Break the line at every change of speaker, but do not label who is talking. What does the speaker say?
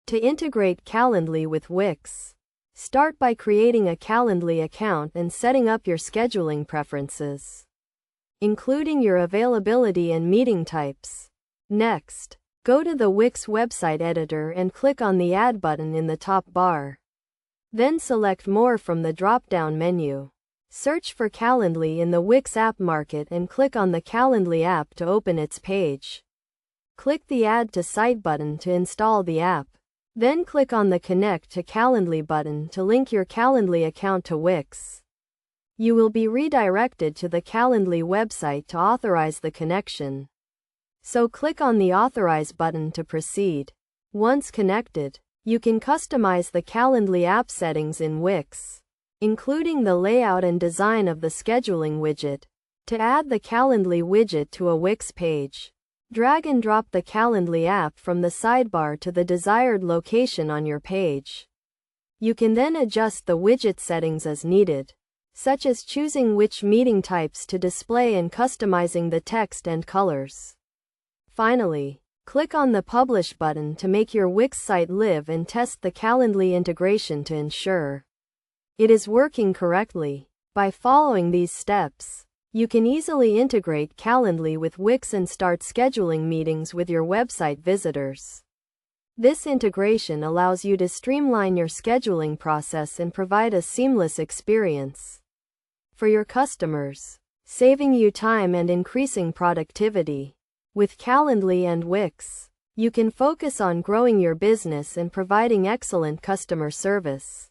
To integrate Calendly with Wix, start by creating a Calendly account and setting up your scheduling preferences, including your availability and meeting types. Next, go to the Wix website editor and click on the Add button in the top bar. Then select More from the drop-down menu. Search for Calendly in the Wix app market and click on the Calendly app to open its page. Click the Add to Site button to install the app. Then click on the Connect to Calendly button to link your Calendly account to Wix. You will be redirected to the Calendly website to authorize the connection. So click on the Authorize button to proceed. Once connected, you can customize the Calendly app settings in Wix, including the layout and design of the scheduling widget. To add the Calendly widget to a Wix page, drag and drop the Calendly app from the sidebar to the desired location on your page. You can then adjust the widget settings as needed, such as choosing which meeting types to display and customizing the text and colors. Finally, click on the Publish button to make your Wix site live and test the Calendly integration to ensure it is working correctly. By following these steps, you can easily integrate Calendly with Wix and start scheduling meetings with your website visitors. This integration allows you to streamline your scheduling process and provide a seamless experience for your customers, saving you time and increasing productivity. With Calendly and Wix, you can focus on growing your business and providing excellent customer service.